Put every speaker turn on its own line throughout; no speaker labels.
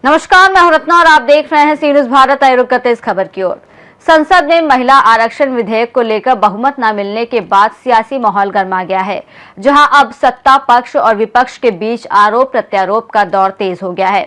नमस्कार, मैं हूं रत्ना और आप देख रहे हैं सी न्यूज भारत। आए रुक करते इस खबर की ओर। संसद में महिला आरक्षण विधेयक को लेकर बहुमत न मिलने के बाद सियासी माहौल गर्मा गया है, जहां अब सत्ता पक्ष और विपक्ष के बीच आरोप प्रत्यारोप का दौर तेज हो गया है।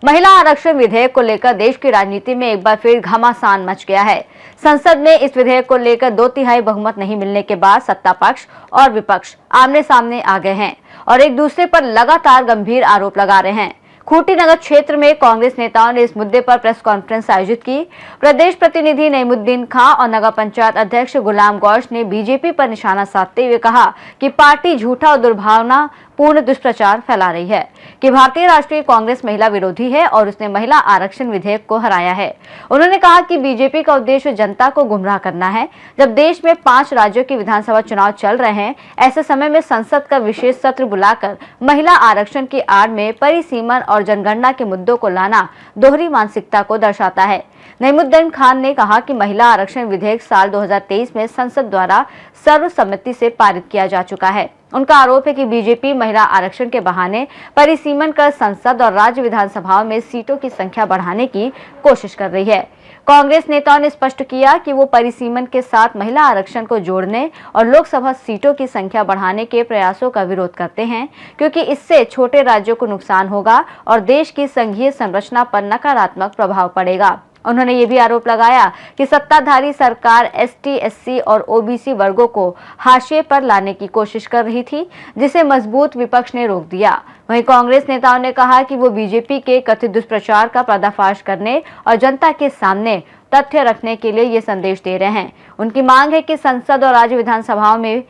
महिला आरक्षण विधेयक को लेकर देश की राजनीति में एक बार फिर घमासान मच गया है। संसद में इस विधेयक को लेकर 2/3 बहुमत नहीं मिलने के बाद सत्ता पक्ष और विपक्ष आमने सामने आ गए हैं और एक दूसरे पर लगातार गंभीर आरोप लगा रहे हैं। खूंटी नगर क्षेत्र में कांग्रेस नेताओं ने इस मुद्दे पर प्रेस कॉन्फ्रेंस आयोजित की। प्रदेश प्रतिनिधि नईमुद्दीन खां और नगर पंचायत अध्यक्ष गुलाम गौश ने बीजेपी पर निशाना साधते हुए कहा कि पार्टी झूठा और दुर्भावना पूर्ण दुष्प्रचार फैला रही है कि भारतीय राष्ट्रीय कांग्रेस महिला विरोधी है और उसने महिला आरक्षण विधेयक को हराया है। उन्होंने कहा कि बीजेपी का उद्देश्य जनता को गुमराह करना है। जब देश में 5 राज्यों के विधानसभा चुनाव चल रहे हैं, ऐसे समय में संसद का विशेष सत्र बुलाकर महिला आरक्षण की आड़ में परिसीमन और जनगणना के मुद्दों को लाना दोहरी मानसिकता को दर्शाता है। नईमुद्दीन खान ने कहा कि महिला आरक्षण विधेयक साल 2023 में संसद द्वारा सर्वसम्मति से पारित किया जा चुका है। उनका आरोप है कि बीजेपी महिला आरक्षण के बहाने परिसीमन कर संसद और राज्य विधानसभाओं में सीटों की संख्या बढ़ाने की कोशिश कर रही है। कांग्रेस नेताओं ने स्पष्ट किया कि वो परिसीमन के साथ महिला आरक्षण को जोड़ने और लोकसभा सीटों की संख्या बढ़ाने के प्रयासों का विरोध करते हैं, क्योंकि इससे छोटे राज्यों को नुकसान होगा और देश की संघीय संरचना पर नकारात्मक प्रभाव पड़ेगा। उन्होंने ये भी आरोप लगाया कि सत्ताधारी सरकार एसटी, एससी और ओबीसी वर्गों को हाशिए पर लाने की कोशिश कर रही थी, जिसे मजबूत विपक्ष ने रोक दिया। वहीं कांग्रेस नेताओं ने कहा कि वो बीजेपी के कथित दुष्प्रचार का पर्दाफाश करने और जनता के सामने तथ्य रखने के लिए ये संदेश दे रहे हैं। उनकी मांग है कि संसद और राज्य विधानसभाओं में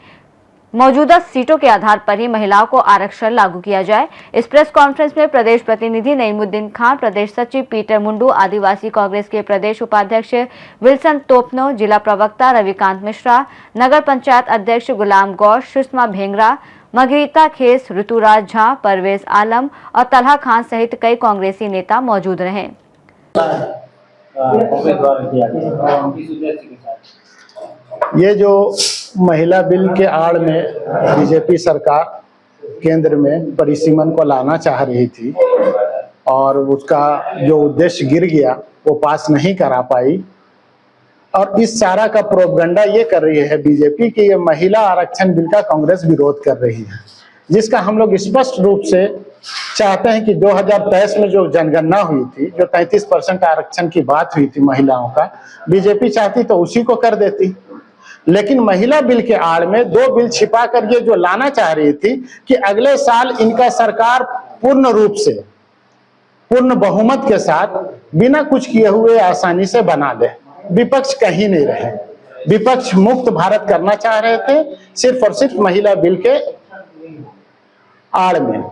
मौजूदा सीटों के आधार पर ही महिलाओं को आरक्षण लागू किया जाए। इस प्रेस कॉन्फ्रेंस में प्रदेश प्रतिनिधि नईमुद्दीन खान, प्रदेश सचिव पीटर मुंडू, आदिवासी कांग्रेस के प्रदेश उपाध्यक्ष विल्सन तोपनो, जिला प्रवक्ता रविकांत मिश्रा, नगर पंचायत अध्यक्ष गुलाम गौश, सुषमा भेंगरा, मगरीता खेस, ऋतुराज झा, परवेज आलम और तलहा खान सहित कई कांग्रेसी नेता मौजूद रहे।
ये जो महिला बिल के आड़ में बीजेपी सरकार केंद्र में परिसीमन को लाना चाह रही थी और उसका जो उद्देश्य गिर गया वो पास नहीं करा पाई, और इस सारा का प्रोपगंडा ये कर रही है बीजेपी कि ये महिला आरक्षण बिल का कांग्रेस विरोध कर रही है, जिसका हम लोग स्पष्ट रूप से चाहते हैं कि 2023 में जो जनगणना हुई थी, जो 33% आरक्षण की बात हुई थी महिलाओं का, बीजेपी चाहती तो उसी को कर देती। लेकिन महिला बिल के आड़ में 2 बिल छिपा कर ये जो लाना चाह रही थी कि अगले साल इनका सरकार पूर्ण रूप से पूर्ण बहुमत के साथ बिना कुछ किए हुए आसानी से बना ले। विपक्ष कहीं नहीं रहे, विपक्ष मुक्त भारत करना चाह रहे थे, सिर्फ और सिर्फ महिला बिल के आड़ में।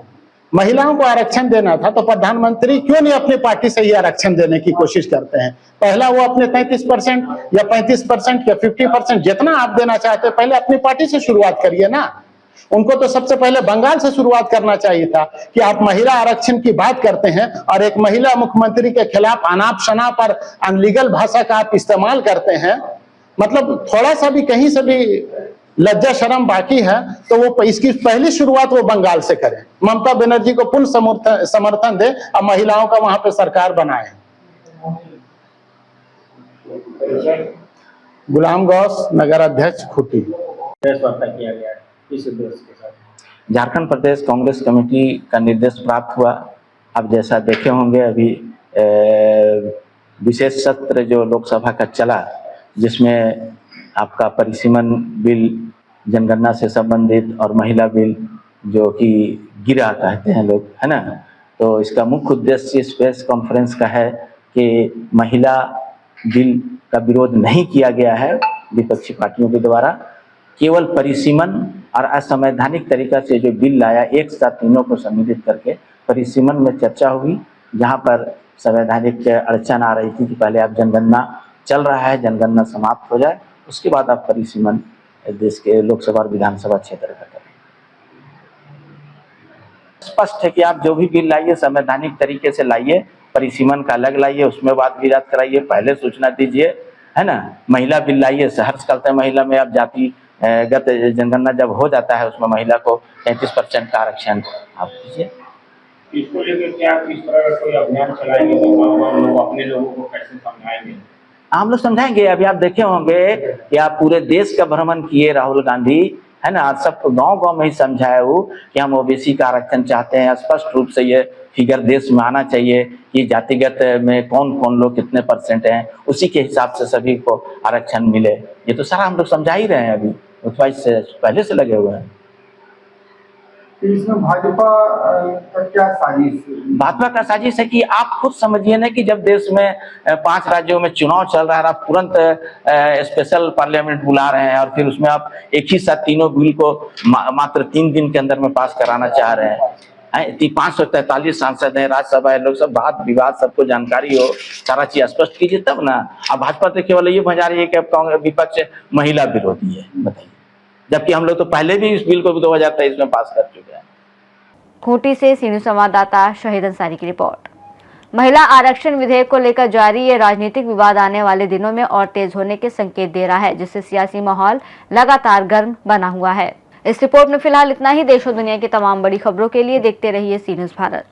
महिलाओं को आरक्षण देना था तो प्रधानमंत्री क्यों नहीं अपनी पार्टी से ही आरक्षण देने की कोशिश करते हैं? पहला वो अपने 33% या 35% या 50% जितना आप देना चाहते पहले अपनी पार्टी से शुरुआत करिए ना। उनको तो सबसे पहले बंगाल से शुरुआत करना चाहिए था कि आप महिला आरक्षण की बात करते हैं और एक महिला मुख्यमंत्री के खिलाफ अनाप शनाप और अनलीगल भाषा का आप इस्तेमाल करते हैं। मतलब थोड़ा सा भी कहीं से भी लज्जा शर्म बाकी है तो वो इसकी पहली शुरुआत वो बंगाल से करें। ममता बनर्जी को पूर्ण समर्थन दे और महिलाओं का वहां पे सरकार बनाए। गुलाम गौश, नगर अध्यक्ष, खूंटी।
किया गया इस उद्देश्य के साथ झारखंड प्रदेश कांग्रेस कमेटी का निर्देश प्राप्त हुआ। अब जैसा देखे होंगे अभी विशेष सत्र जो लोकसभा का चला, जिसमें आपका परिसीमन बिल, जनगणना से संबंधित और महिला बिल जो कि गिरा कहते हैं लोग, है ना। तो इसका मुख्य उद्देश्य इस प्रेस कॉन्फ्रेंस का है कि महिला बिल का विरोध नहीं किया गया है विपक्षी पार्टियों के द्वारा। केवल परिसीमन और असंवैधानिक तरीका से जो बिल लाया, एक साथ तीनों को सम्मिलित करके परिसीमन में चर्चा हुई, जहां पर संवैधानिक अड़चन आ रही थी कि पहले आप जनगणना चल रहा है, जनगणना समाप्त हो जाए, उसके बाद आप परिसीमन देश के लोकसभा और विधानसभा क्षेत्र का करें। स्पष्ट है कि आप जो भी बिल लाइए संवैधानिक तरीके से लाइए, परिसीमन का अलग लाइए, उसमें वाद विवाद कराइए, पहले सूचना दीजिए, है ना। महिला बिल लाइए, सहर्ष करते हैं महिला में आप जातिगत जनगणना जब हो जाता है उसमें महिला को 33% का आरक्षण आप दीजिए।
इसको लेकर क्या किस तरह का कोई अभियान चलाएंगे तो गाँव लोग अपने लोगों को कैसे समझाएंगे?
हम लोग समझाएंगे। अभी आप देखे होंगे कि आप पूरे देश का भ्रमण किए राहुल गांधी, है ना, सबको गांव गांव में ही समझाया वो कि हम ओबीसी का आरक्षण चाहते हैं। स्पष्ट रूप से ये फिगर देश में आना चाहिए कि जातिगत में कौन कौन लोग कितने % हैं, उसी के हिसाब से सभी को आरक्षण मिले। ये तो सारा हम लोग समझा ही रहे हैं, अभी से पहले से लगे हुए हैं।
इसमें भाजपा का क्या साजिश?
भाजपा का साजिश है कि आप खुद समझिए ना कि जब देश में 5 राज्यों में चुनाव चल रहा है, आप तुरंत स्पेशल पार्लियामेंट बुला रहे हैं और फिर उसमें आप एक ही साथ तीनों बिल को मात्र 3 दिन के अंदर में पास कराना चाह रहे हैं। 543 सांसद हैं, राज्यसभा है, लोकसभा, वाद विवाद सबको जानकारी हो, सारा चीज स्पष्ट कीजिए तब ना। अब भाजपा तो केवल ये भजा रही है कि अब कांग्रेस विपक्ष महिला विरोधी है, बताइए, जबकि हम लोग तो पहले भी इस बिल को भी 2023 में पास कर चुके हैं।
खूंटी से सीनियर संवाददाता शहीद अंसारी की रिपोर्ट। महिला आरक्षण विधेयक को लेकर जारी ये राजनीतिक विवाद आने वाले दिनों में और तेज होने के संकेत दे रहा है, जिससे सियासी माहौल लगातार गर्म बना हुआ है। इस रिपोर्ट में फिलहाल इतना ही। देश और दुनिया की तमाम बड़ी खबरों के लिए देखते रहिए सी न्यूज़ भारत।